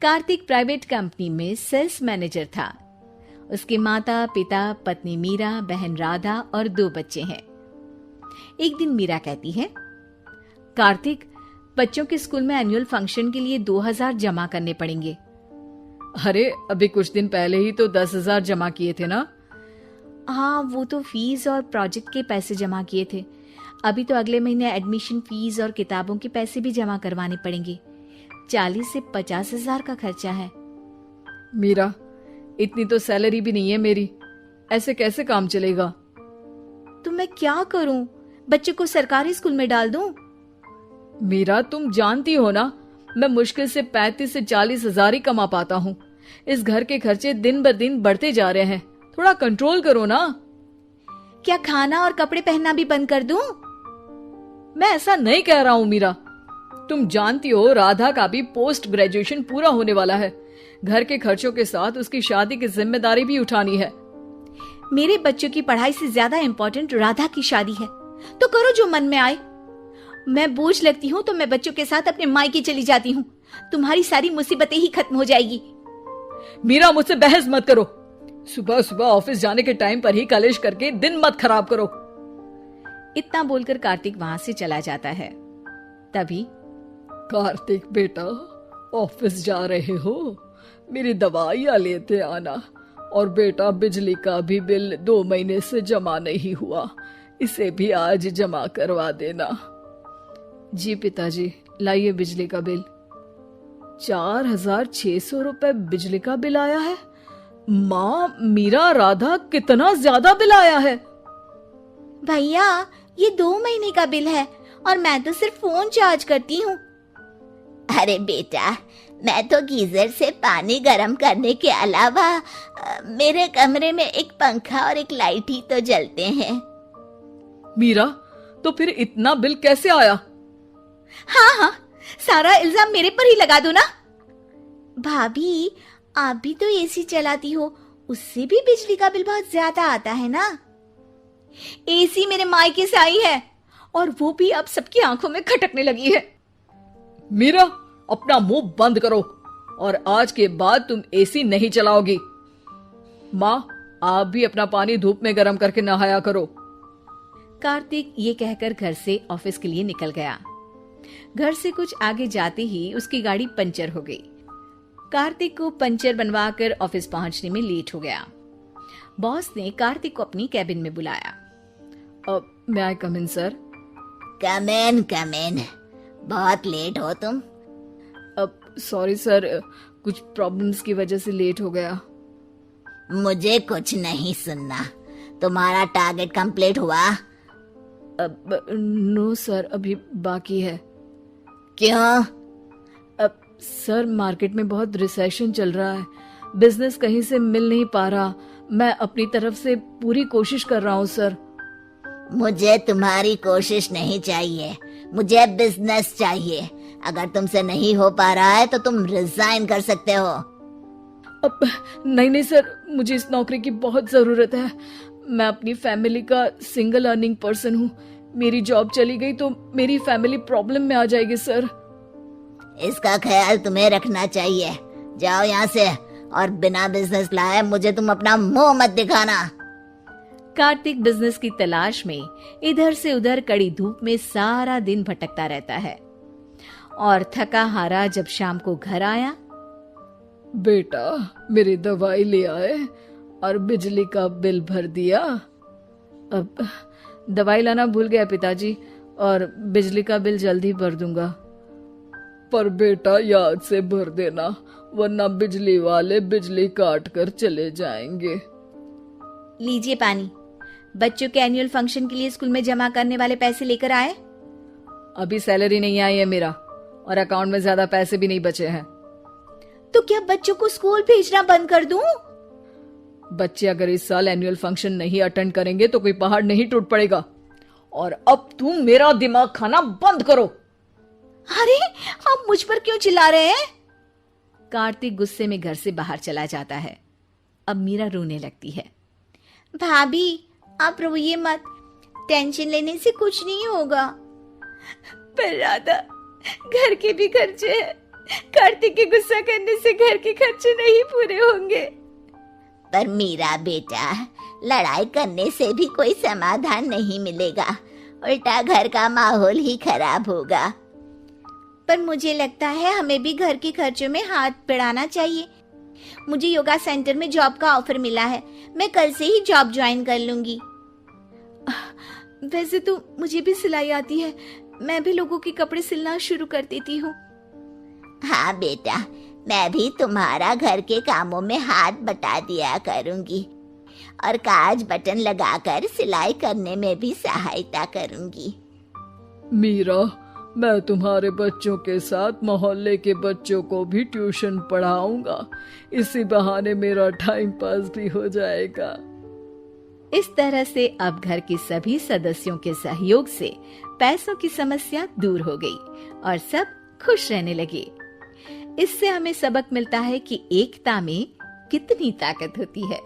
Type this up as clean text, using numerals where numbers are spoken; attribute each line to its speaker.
Speaker 1: Kartik private company में sales manager था। उसके माता पिता, पत्नी मीरा, बहन राधा और 2 बच्चे हैं। एक दिन मीरा कहती है, कार्तिक, बच्चों के स्कूल में एनुअल फंक्शन के लिए 2000 जमा करने पड़ेंगे।
Speaker 2: अरे अभी कुछ दिन पहले ही तो 10,000 जमा किए थे ना।
Speaker 1: हाँ, वो तो फीस और प्रोजेक्ट के पैसे जमा किए थे। अभी तो अगले महीने एडमिशन फीस और किताबों के पैसे भी जमा करवाने पड़ेंगे। 40 से 50,000 का खर्चा है।
Speaker 2: मीरा, इतनी तो सैलरी भी नहीं है मेरी, ऐसे कैसे काम चलेगा?
Speaker 1: तो मैं क्या करूं? बच्चे को सरकारी स्कूल में डाल दूं?
Speaker 2: मीरा, तुम जानती हो ना, मैं मुश्किल से 35 से 40,000 ही कमा पाता हूँ। इस घर के खर्चे दिन ब दिन बढ़ते जा रहे हैं, थोड़ा कंट्रोल करो ना।
Speaker 1: क्या खाना और कपड़े पहनना भी बंद कर दूं?
Speaker 2: मैं ऐसा नहीं कह रहा हूँ मीरा। तुम जानती हो राधा का भी पोस्ट ग्रेजुएशन पूरा होने वाला है। घर के खर्चों के साथ उसकी शादी की जिम्मेदारी भी उठानी है।
Speaker 1: मेरे बच्चों की पढ़ाई से ज्यादा इम्पोर्टेंट राधा की शादी है, तो करो जो मन में आए। मैं बोझ लगती हूँ तो मैं बच्चों के साथ अपने मायके चली जाती हूँ। तुम्हारी सारी मुसीबतें ही खत्म हो जाएगी।
Speaker 2: मीरा, मुझसे बहस मत करो। सुबह सुबह ऑफिस जाने के टाइम पर ही कलेश करके दिन मत खराब करो।
Speaker 1: इतना बोलकर कार्तिक वहां से चला जाता है। तभी,
Speaker 2: कार्तिक बेटा, ऑफिस जा रहे हो? मेरी दवाइयां लेते आना। और बेटा, बिजली का भी बिल 2 महीने से जमा नहीं हुआ, इसे भी आज जमा करवा देना। जी पिताजी, लाइए बिजली का बिल। 4,600 रुपए बिजली का बिल आया है। माँ, मीरा, राधा, कितना ज्यादा बिल आया है।
Speaker 1: भैया, ये 2 महीने का बिल है और मैं तो सिर्फ फोन चार्ज करती हूँ।
Speaker 3: अरे बेटा, मैं तो गीजर से पानी गर्म करने के अलावा मेरे कमरे में एक पंखा और एक लाइट ही तो जलते हैं।
Speaker 2: मीरा, तो फिर इतना बिल कैसे आया?
Speaker 1: हाँ, सारा इल्जाम मेरे पर ही लगा दो ना। भाभी, आप भी तो एसी चलाती हो, उससे भी बिजली का बिल बहुत ज्यादा आता है ना। एसी मेरे मायके से आई है और वो भी अब सबकी आंखों में खटकने लगी है।
Speaker 2: मीरा, अपना मुंह बंद करो और आज के बाद तुम एसी नहीं चलाओगी। माँ, आप भी अपना पानी धूप में गर्म करके नहाया करो।
Speaker 1: कार्तिक ये कहकर घर से ऑफिस के लिए निकल गया। घर से कुछ आगे जाते ही उसकी गाड़ी पंचर हो गई। कार्तिक को पंचर बनवाकर ऑफिस पहुंचने में लेट हो गया। बॉस ने कार्तिक को अपनी कैबिन में बुलाया।
Speaker 2: may I come in, sir?
Speaker 3: Come in. बहुत लेट हो तुम।
Speaker 2: सॉरी सर, कुछ प्रॉब्लम्स की वजह से लेट हो गया।
Speaker 3: मुझे कुछ नहीं सुनना। तुम्हारा टारगेट कंप्लीट हुआ?
Speaker 2: नो सर, अभी बाकी है।
Speaker 3: क्यों?
Speaker 2: सर, मार्केट में बहुत रिसेशन चल रहा है, बिजनेस कहीं से मिल नहीं पा रहा। मैं अपनी तरफ से पूरी कोशिश कर रहा हूँ सर।
Speaker 3: मुझे तुम्हारी कोशिश नहीं चाहिए, मुझे बिजनेस चाहिए। अगर तुमसे नहीं हो पा रहा है तो तुम रिजाइन कर सकते हो।
Speaker 2: नहीं सर, मुझे इस नौकरी की बहुत जरूरत है। मैं अपनी फैमिली का सिंगल अर्निंग पर्सन हूँ। मेरी जॉब चली गई तो मेरी फैमिली प्रॉब्लम में आ जाएगी सर।
Speaker 3: इसका ख्याल तुम्हें रखना चाहिए। जाओ यहाँ से, और बिना बिजनेस लाए मुझे तुम अपना मुंह मत दिखाना।
Speaker 1: कार्तिक बिजनेस की तलाश में इधर से उधर कड़ी धूप में सारा दिन भटकता रहता है और थका हारा जब शाम को घर आया।
Speaker 2: बेटा, मेरी दवाई ले आए और बिजली का बिल भर दिया। अब दवाई लाना भूल गया पिताजी, और बिजली का बिल जल्दी भर दूंगा। पर बेटा, याद से भर देना, वरना बिजली वाले बिजली काट कर चले जाएंगे।
Speaker 1: लीजिए पानी। बच्चों के एनुअल फंक्शन के लिए स्कूल में जमा करने वाले पैसे लेकर आए?
Speaker 2: अभी सैलरी नहीं आई है मेरा, और अकाउंट में ज्यादा पैसे भी नहीं बचे हैं।
Speaker 1: तो क्या बच्चों को स्कूल भेजना बंद कर दूं?
Speaker 2: बच्चे अगर इस साल एनुअल फंक्शन नहीं अटेंड करेंगे तो कोई पहाड़ नहीं टूट पड़ेगा। और अब तुम मेरा दिमाग खाना बंद करो।
Speaker 1: अरे, आप मुझ पर क्यों चिल्ला रहे हैं? कार्तिक गुस्से में घर से बाहर चला जाता है। अब मीरा रोने लगती है। भाभी, आप रोइए मत, टेंशन लेने से कुछ नहीं होगा। पर राधा, घर के भी खर्चे हैं, कार्तिक के गुस्सा करने से घर के खर्चे नहीं पूरे होंगे।
Speaker 3: पर मीरा बेटा, लड़ाई करने से भी कोई समाधान नहीं मिलेगा, उल्टा घर का माहौल ही खराब होगा।
Speaker 1: पर मुझे लगता है हमें भी घर के खर्चों में हाथ बढ़ाना चाहिए। मुझे योगा सेंटर में जॉब का ऑफर मिला है, मैं कल से ही जॉब ज्वाइन कर लूंगी। वैसे तो मुझे भी सिलाई आती है, मैं भी लोगों के कपड़े सिलना शुरू कर देती हूँ।
Speaker 3: हाँ बेटा, मैं भी तुम्हारा घर के कामों में हाथ बटा दिया करूंगी और काज बटन लगाकर सिलाई करने में भी सहायता करूंगी।
Speaker 2: मीरा, मैं तुम्हारे बच्चों के साथ मोहल्ले के बच्चों को भी ट्यूशन पढ़ाऊंगा। इसी बहाने मेरा टाइम पास भी हो जाएगा।
Speaker 1: इस तरह से अब घर के सभी सदस्यों के सहयोग से पैसों की समस्या दूर हो गई और सब खुश रहने लगे। इससे हमें सबक मिलता है कि एकता में कितनी ताकत होती है।